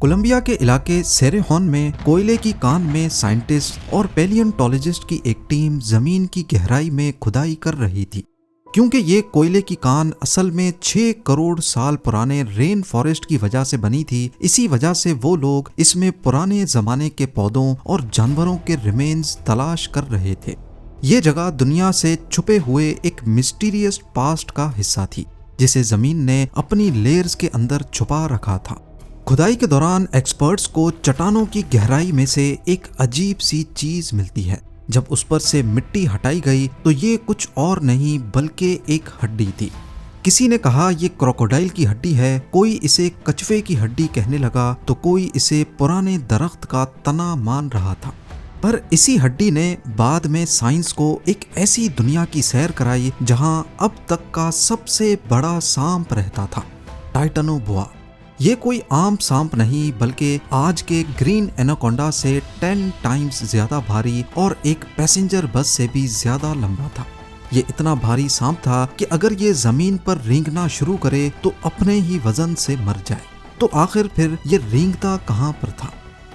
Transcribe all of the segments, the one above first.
Colombia के इलाके सेरेहोन में कोयले की कान में साइंटिस्ट और पैलियोंटोलॉजिस्ट की एक टीम जमीन की गहराई में खुदाई कर रही थी। क्योंकि ये कोयले की कान असल में 6 करोड़ साल पुराने रेन फॉरेस्ट की वजह से बनी थी, इसी वजह से वो लोग इसमें पुराने जमाने के पौधों और जानवरों के रिमेन्स तलाश कर रहे थे। ये जगह दुनिया से छुपे हुए एक मिस्टीरियस पास्ट का हिस्सा थी, जिसे जमीन ने अपनी लेयर्स के अंदर छुपा रखा था। खुदाई के दौरान एक्सपर्ट्स को चट्टानों की गहराई में से एक अजीब सी चीज मिलती है। जब उस पर से मिट्टी हटाई गई तो ये कुछ और नहीं बल्कि एक हड्डी थी। किसी ने कहा ये क्रोकोडाइल की हड्डी है, कोई इसे कछुए की हड्डी कहने लगा तो कोई इसे पुराने दरख्त का तना मान रहा था। पर इसी हड्डी ने बाद में साइंस को एक ऐसी दुनिया की सैर कराई जहां अब तक का सबसे बड़ा सांप रहता था, टाइटनोबोआ। ये कोई आम सांप नहीं बल्कि आज के ग्रीन एनाकोंडा से 10 टाइम्स ज्यादा भारी और एक पैसेंजर बस से भी ज्यादा लंबा था। ये इतना भारी सांप था कि अगर ये जमीन पर रेंगना शुरू करे तो अपने ही वजन से मर जाए। तो आखिर फिर ये रेंगता कहाँ पर था?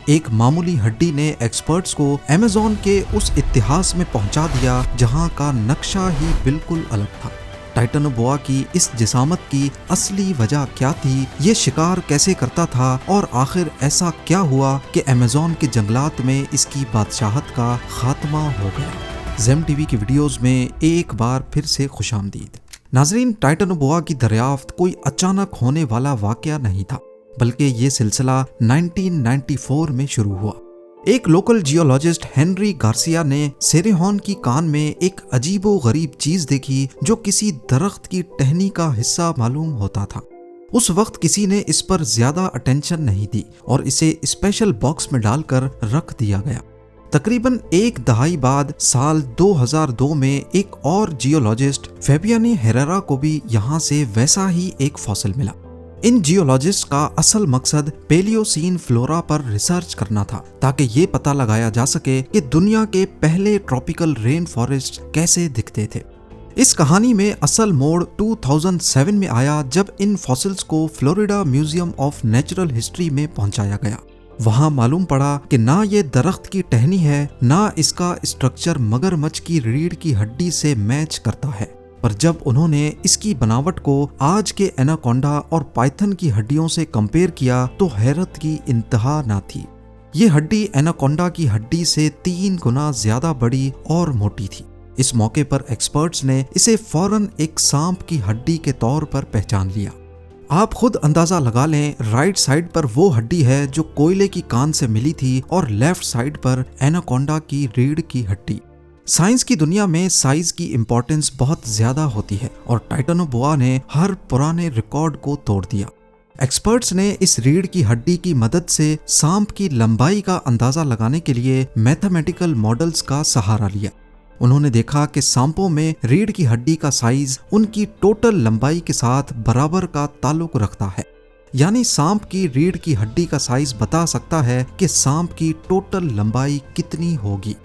एक मामूली हड्डी ने एक्सपर्ट्स को अमेज़न के उस इतिहास में पहुंचा दिया जहां का नक्शा ही बिल्कुल अलग था। टाइटनोबोआ की इस जिसामत की असली वजह क्या थी, ये शिकार कैसे करता था और आखिर ऐसा क्या हुआ कि अमेज़न के जंगलात में इसकी बादशाहत का खात्मा हो गया। ज़ेम टीवी की वीडियोस में एक बार फिर से खुशामदीद। नाजरीन, टाइटनोबोआ की दरियाफ्त कोई अचानक होने वाला वाकया नहीं था, बल्कि ये सिलसिला 1994 में शुरू हुआ। एक लोकल जियोलॉजिस्ट हेनरी गार्सिया ने सेरेहोन की कान में एक अजीबो गरीब चीज देखी जो किसी दरख्त की टहनी का हिस्सा मालूम होता था। उस वक्त किसी ने इस पर ज्यादा अटेंशन नहीं दी और इसे स्पेशल बॉक्स में डालकर रख दिया गया। तकरीबन एक दहाई बाद साल 2002 में एक और जियोलॉजिस्ट फेबियानी हेरेरा को भी यहाँ से वैसा ही एक फॉसिल मिला। इन जियोलॉजिस्ट का असल मकसद पेलियोसीन फ्लोरा पर रिसर्च करना था, ताकि ये पता लगाया जा सके कि दुनिया के पहले ट्रॉपिकल रेन फॉरेस्ट कैसे दिखते थे। इस कहानी में असल मोड़ 2007 में आया जब इन फॉसिल्स को Florida museum of natural history में पहुंचाया गया। वहां मालूम पड़ा कि ना ये दरख्त की टहनी है, ना इसका स्ट्रक्चर मगरमच्छ की रीढ़ की हड्डी से मैच करता है। पर जब उन्होंने इसकी बनावट को आज के एनाकोंडा और पाइथन की हड्डियों से कंपेयर किया तो हैरत की इंतहा ना थी। ये हड्डी एनाकोंडा की हड्डी से 3 गुना ज्यादा बड़ी और मोटी थी। इस मौके पर एक्सपर्ट्स ने इसे फौरन एक सांप की हड्डी के तौर पर पहचान लिया। आप खुद अंदाजा लगा लें, राइट साइड पर वो हड्डी है जो कोयले की कान से मिली थी और लेफ्ट साइड पर एनाकोंडा की रीढ़ की हड्डी। साइंस की दुनिया में साइज की इंपॉर्टेंस बहुत ज्यादा होती है और टाइटनोबोआ ने हर पुराने रिकॉर्ड को तोड़ दिया। एक्सपर्ट्स ने इस रीढ़ की हड्डी की मदद से सांप की लंबाई का अंदाजा लगाने के लिए मैथमेटिकल मॉडल्स का सहारा लिया। उन्होंने देखा कि सांपों में रीढ़ की हड्डी का साइज उनकी टोटल लंबाई के साथ बराबर का ताल्लुक रखता है। यानी सांप की रीढ़ की हड्डी का साइज बता सकता है कि सांप की टोटल लंबाई कितनी होगी।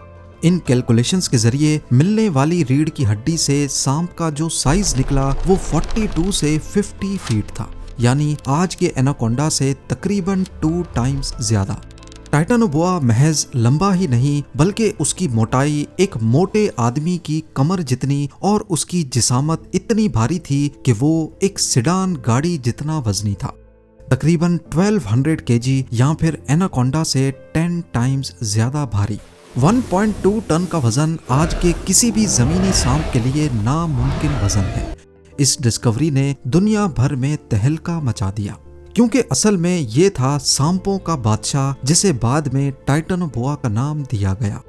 इन कैलकुलेशंस के जरिए मिलने वाली रीढ़ की हड्डी से सांप का जो साइज निकला वो 42 से 50 फीट था, यानी आज के एनाकोंडा से तकरीबन 2 टाइम्स ज्यादा। टाइटनोबोआ महज लंबा ही नहीं बल्कि उसकी मोटाई एक मोटे आदमी की कमर जितनी और उसकी जिसामत इतनी भारी थी कि वो एक सिडान गाड़ी जितना वजनी था, तकरीबन 1200 केजी या फिर एनाकोंडा से 10 टाइम्स ज्यादा भारी। 1.2 टन का वजन आज के किसी भी जमीनी सांप के लिए नामुमकिन वजन है। इस डिस्कवरी ने दुनिया भर में तहलका मचा दिया, क्योंकि असल में ये था सांपों का बादशाह जिसे बाद में टाइटनोबोआ का नाम दिया गया।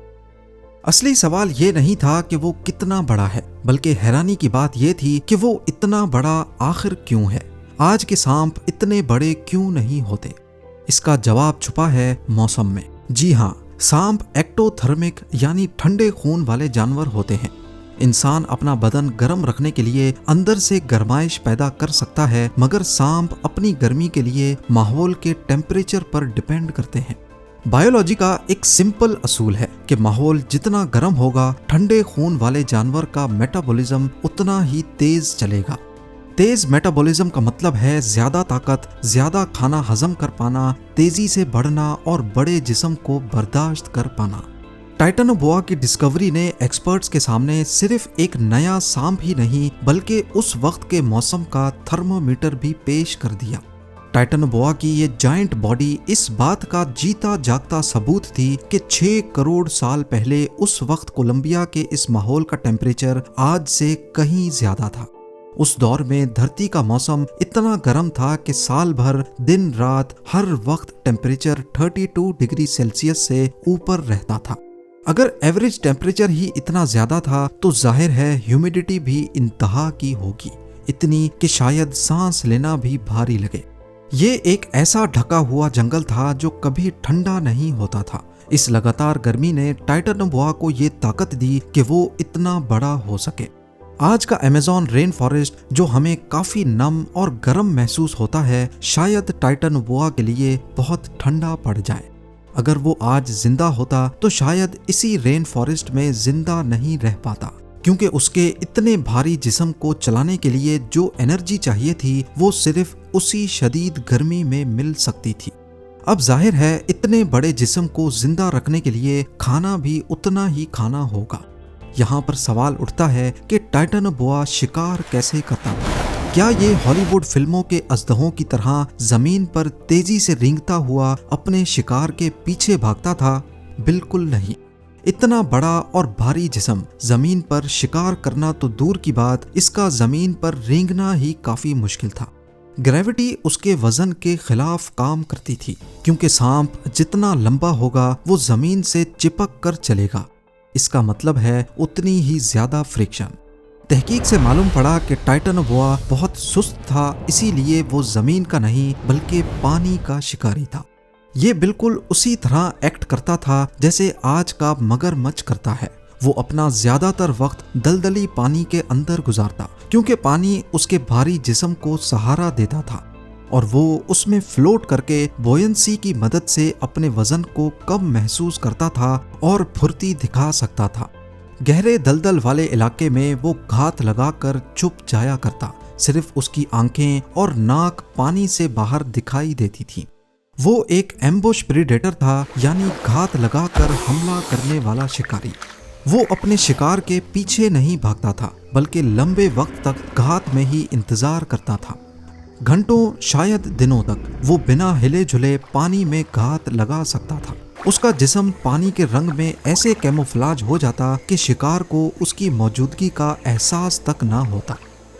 असली सवाल ये नहीं था कि वो कितना बड़ा है, बल्कि हैरानी की बात ये थी कि वो इतना बड़ा आखिर क्यों है। आज के सांप इतने बड़े क्यों नहीं होते? इसका जवाब छुपा है मौसम में। जी हाँ, सांप एक्टोथर्मिक यानी ठंडे खून वाले जानवर होते हैं। इंसान अपना बदन गर्म रखने के लिए अंदर से गर्माइश पैदा कर सकता है, मगर सांप अपनी गर्मी के लिए माहौल के टेम्परेचर पर डिपेंड करते हैं। बायोलॉजी का एक सिंपल असूल है कि माहौल जितना गर्म होगा, ठंडे खून वाले जानवर का मेटाबॉलिज्म उतना ही तेज चलेगा। तेज मेटाबॉलिज्म का मतलब है ज्यादा ताकत, ज्यादा खाना हजम कर पाना, तेजी से बढ़ना और बड़े जिस्म को बर्दाश्त कर पाना। टाइटनोबोआ की डिस्कवरी ने एक्सपर्ट्स के सामने सिर्फ एक नया सांप ही नहीं बल्कि उस वक्त के मौसम का थर्मोमीटर भी पेश कर दिया। टाइटनोबोआ की ये जायंट बॉडी इस बात का जीता जागता सबूत थी कि 6 करोड़ साल पहले उस वक्त कोलंबिया के इस माहौल का टेम्परेचर आज से कहीं ज्यादा था। उस दौर में धरती का मौसम इतना गर्म था कि साल भर दिन रात हर वक्त टेम्परेचर 32 डिग्री सेल्सियस से ऊपर रहता था। अगर एवरेज टेम्परेचर ही इतना ज्यादा था तो जाहिर है ह्यूमिडिटी भी इंतहा की होगी, इतनी कि शायद सांस लेना भी भारी लगे। ये एक ऐसा ढका हुआ जंगल था जो कभी ठंडा नहीं होता था। इस लगातार गर्मी ने टाइटनोबोआ को ये ताकत दी कि वो इतना बड़ा हो सके। आज का अमेज़न रेन फॉरेस्ट जो हमें काफी नम और गर्म महसूस होता है, शायद टाइटनोबोआ के लिए बहुत ठंडा पड़ जाए। अगर वो आज जिंदा होता तो शायद इसी रेन फॉरेस्ट में जिंदा नहीं रह पाता, क्योंकि उसके इतने भारी जिस्म को चलाने के लिए जो एनर्जी चाहिए थी वो सिर्फ उसी शदीद गर्मी में मिल सकती थी। अब जाहिर है इतने बड़े जिस्म को जिंदा रखने के लिए खाना भी उतना ही खाना होगा। यहाँ पर सवाल उठता है कि टाइटनोबोआ शिकार कैसे करता था? क्या ये हॉलीवुड फिल्मों के अजदहों की तरह जमीन पर तेजी से रेंगता हुआ अपने शिकार के पीछे भागता था? बिल्कुल नहीं। इतना बड़ा और भारी जिस्म जमीन पर शिकार करना तो दूर की बात, इसका जमीन पर रेंगना ही काफी मुश्किल था। ग्रेविटी उसके वजन के खिलाफ काम करती थी, क्योंकि सांप जितना लंबा होगा वो जमीन से चिपक कर चलेगा। इसका मतलब है उतनी ही ज्यादा फ्रिक्शन। तहकीक से मालूम पड़ा कि टाइटनोबोआ बहुत सुस्त था, इसीलिए वो जमीन का नहीं बल्कि पानी का शिकारी था। ये बिल्कुल उसी तरह एक्ट करता था जैसे आज का मगरमच्छ करता है। वो अपना ज्यादातर वक्त दलदली पानी के अंदर गुजारता, क्योंकि पानी उसके भारी जिस्म को सहारा देता था और वो उसमें फ्लोट करके बोयंसी की मदद से अपने वजन को कम महसूस करता था और फुर्ती दिखा सकता था। गहरे दलदल वाले इलाके में वो घात लगाकर छुप जाया करता, सिर्फ उसकी आंखें और नाक पानी से बाहर दिखाई देती थी। वो एक एम्बुश प्रीडेटर था, यानी घात लगाकर हमला करने वाला शिकारी। वो अपने शिकार के पीछे नहीं भागता था, बल्कि लंबे वक्त तक घात में ही इंतजार करता था। घंटों शायद दिनों तक वो बिना हिले झुले पानी में घात लगा सकता था। उसका जिस्म पानी के रंग में ऐसे कैमोफ्लाज हो जाता कि शिकार को उसकी मौजूदगी का एहसास तक ना होता।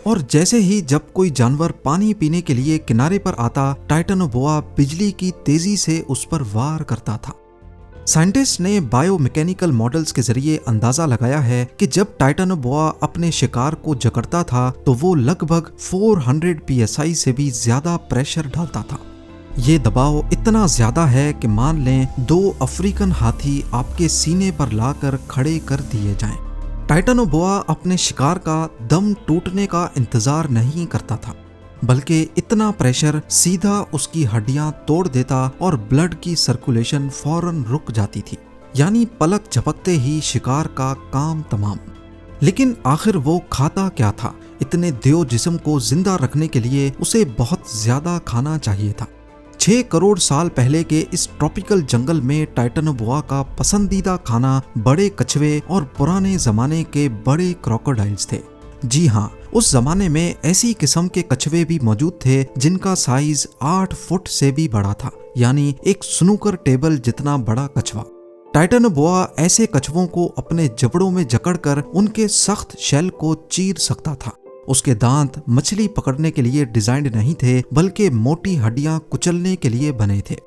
और जैसे ही जब कोई जानवर पानी पीने के लिए किनारे पर आता, टाइटनोबोआ बिजली की तेजी से उस पर वार करता था। साइंटिस्ट ने बायोमैकेनिकल मॉडल्स के जरिए अंदाजा लगाया है कि जब टाइटनोबोआ अपने शिकार को जकड़ता था तो वो लगभग 400 psi से भी ज्यादा प्रेशर डालता था। ये दबाव इतना ज्यादा है कि मान लें 2 अफ्रीकन हाथी आपके सीने पर लाकर खड़े कर दिए जाएं। टाइटनोबोआ अपने शिकार का दम टूटने का इंतजार नहीं करता था, बल्कि इतना प्रेशर सीधा उसकी हड्डियां तोड़ देता और ब्लड की सर्कुलेशन फौरन रुक जाती थी, यानी पलक झपकते ही शिकार का काम तमाम। लेकिन आखिर वो खाता क्या था? इतने देव जिस्म को जिंदा रखने के लिए उसे बहुत ज्यादा खाना चाहिए था। 6 करोड़ साल पहले के इस ट्रॉपिकल जंगल में टाइटनोबोआ का पसंदीदा खाना बड़े कछुए और पुराने जमाने के बड़े क्रोकोडाइल्स थे। जी हाँ, उस जमाने में ऐसी किस्म के कछुए भी मौजूद थे जिनका साइज 8 फुट से भी बड़ा था, यानी एक स्नूकर टेबल जितना बड़ा कछुआ। टाइटनोबोआ ऐसे कछुओं को अपने जबड़ों में जकड़कर उनके सख्त शेल को चीर सकता था। उसके दांत मछली पकड़ने के लिए डिजाइंड नहीं थे, बल्कि मोटी हड्डियां कुचलने के लिए बने थे।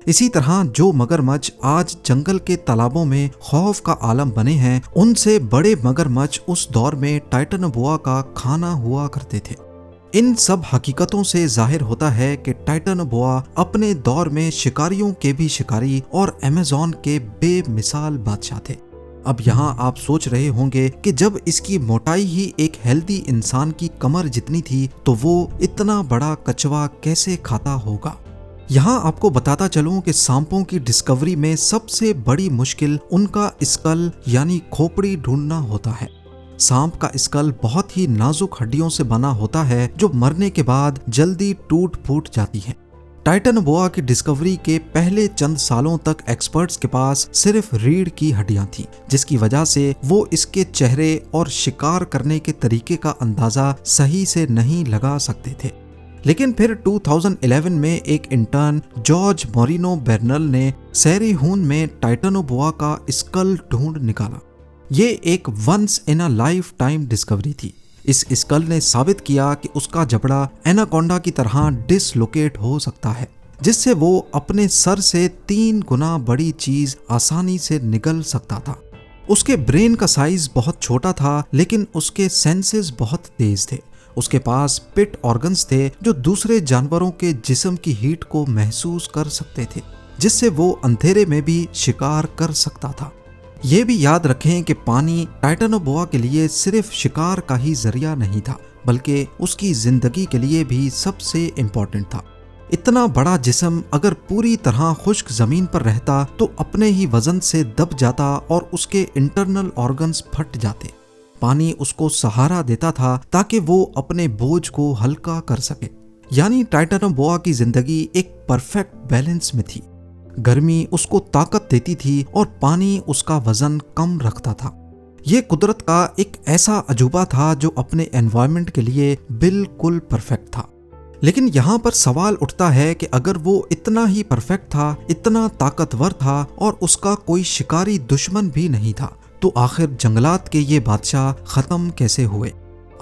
इसी तरह जो मगरमच्छ आज जंगल के तालाबों में खौफ का आलम बने हैं, उनसे बड़े मगरमच्छ उस दौर में टाइटनोबोआ का खाना हुआ करते थे। इन सब हकीकतों से जाहिर होता है कि टाइटनोबोआ अपने दौर में शिकारियों के भी शिकारी और अमेज़न के बेमिसाल बादशाह थे। अब यहाँ आप सोच रहे होंगे कि जब इसकी मोटाई ही एक हेल्दी इंसान की कमर जितनी थी तो वो इतना बड़ा कछुआ कैसे खाता होगा। यहाँ आपको बताता चलूं कि सांपों की डिस्कवरी में सबसे बड़ी मुश्किल उनका स्कल यानी खोपड़ी ढूंढना होता है। सांप का स्कल बहुत ही नाजुक हड्डियों से बना होता है जो मरने के बाद जल्दी टूट फूट जाती है। टाइटनोबोआ की डिस्कवरी के पहले चंद सालों तक एक्सपर्ट्स के पास सिर्फ रीढ़ की हड्डियां थी, जिसकी वजह से वो इसके चेहरे और शिकार करने के तरीके का अंदाजा सही से नहीं लगा सकते थे। लेकिन फिर 2011 में एक इंटर्न जॉर्ज मोरिनो बेर्नल ने सेरिहून में टाइटनोबोआ का स्कल ढूंढ निकाला। ये एक once in a lifetime discovery थी। इस स्कल ने साबित किया कि उसका जबड़ा एनाकोंडा की तरह डिसलोकेट हो सकता है, जिससे वो अपने सर से 3 गुना बड़ी चीज आसानी से निगल सकता था। उसके ब्रेन का साइज बहुत छोटा था, लेकिन उसके सेंसेस बहुत तेज थे। उसके पास पिट ऑर्गन्स थे जो दूसरे जानवरों के जिस्म की हीट को महसूस कर सकते थे, जिससे वो अंधेरे में भी शिकार कर सकता था। ये भी याद रखें कि पानी टाइटनोबोआ के लिए सिर्फ शिकार का ही जरिया नहीं था, बल्कि उसकी जिंदगी के लिए भी सबसे इम्पोर्टेंट था। इतना बड़ा जिस्म अगर पूरी तरह खुश्क जमीन पर रहता तो अपने ही वजन से दब जाता और उसके इंटरनल ऑर्गन्स फट जाते। पानी उसको सहारा देता था ताकि वो अपने बोझ को हल्का कर सके। यानी टाइटनोबोआ की जिंदगी एक परफेक्ट बैलेंस में थी। गर्मी उसको ताकत देती थी और पानी उसका वजन कम रखता था। ये कुदरत का एक ऐसा अजूबा था जो अपने एनवायरनमेंट के लिए बिल्कुल परफेक्ट था। लेकिन यहाँ पर सवाल उठता है कि अगर वो इतना ही परफेक्ट था, इतना ताकतवर था और उसका कोई शिकारी दुश्मन भी नहीं था, तो आखिर जंगलात के ये बादशाह खत्म कैसे हुए?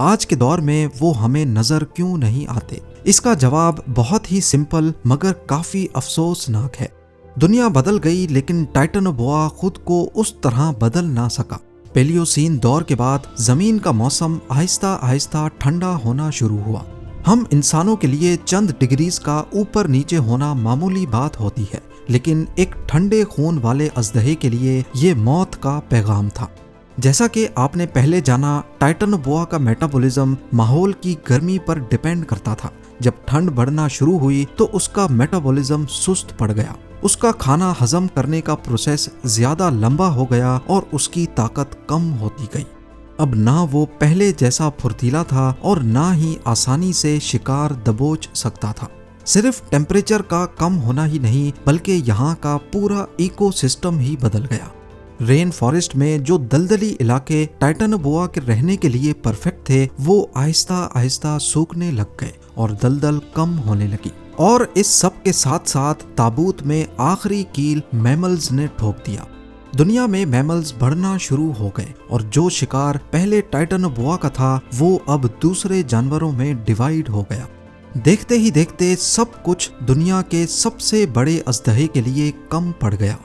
आज के दौर में वो हमें नजर क्यों नहीं आते? इसका जवाब बहुत ही सिंपल मगर काफी अफसोसनाक है। दुनिया बदल गई, लेकिन टाइटनोबोआ खुद को उस तरह बदल ना सका। पेलियोसीन दौर के बाद जमीन का मौसम आहिस्ता आहिस्ता ठंडा होना शुरू हुआ। हम इंसानों के लिए चंद डिग्रीज का ऊपर नीचे होना मामूली बात होती है, लेकिन एक ठंडे खून वाले अजदहे के लिए ये मौत का पैगाम था। जैसा कि आपने पहले जाना, टाइटनोबोआ का मेटाबॉलिज्म माहौल की गर्मी पर डिपेंड करता था। जब ठंड बढ़ना शुरू हुई तो उसका मेटाबॉलिज्म सुस्त पड़ गया। उसका खाना हजम करने का प्रोसेस ज्यादा लंबा हो गया और उसकी ताकत कम होती गई। अब ना वो पहले जैसा फुर्तीला था और ना ही आसानी से शिकार दबोच सकता था। सिर्फ टेम्परेचर का कम होना ही नहीं, बल्कि यहाँ का पूरा इकोसिस्टम ही बदल गया। रेन फॉरेस्ट में जो दलदली इलाके टाइटनोबोआ के रहने के लिए परफेक्ट थे, वो आहिस्ता आहिस्ता सूखने लग गए और दलदल कम होने लगी। और इस सब के साथ साथ ताबूत में आखिरी कील मैमल्स ने ठोक दिया। दुनिया में मैमल्स बढ़ना शुरू हो गए और जो शिकार पहले टाइटनोबोआ का था, वो अब दूसरे जानवरों में डिवाइड हो गया। देखते ही देखते सब कुछ दुनिया के सबसे बड़े अजदहे के लिए कम पड़ गया।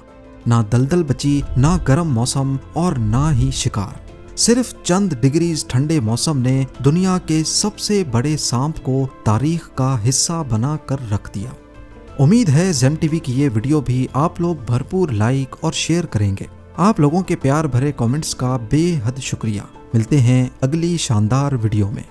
ना दलदल बची, ना गर्म मौसम और ना ही शिकार। सिर्फ चंद डिग्रीज ठंडे मौसम ने दुनिया के सबसे बड़े सांप को तारीख का हिस्सा बना कर रख दिया। उम्मीद है ज़ेम टीवी की ये वीडियो भी आप लोग भरपूर लाइक और शेयर करेंगे। आप लोगों के प्यार भरे कमेंट्स का बेहद शुक्रिया। मिलते हैं अगली शानदार वीडियो में।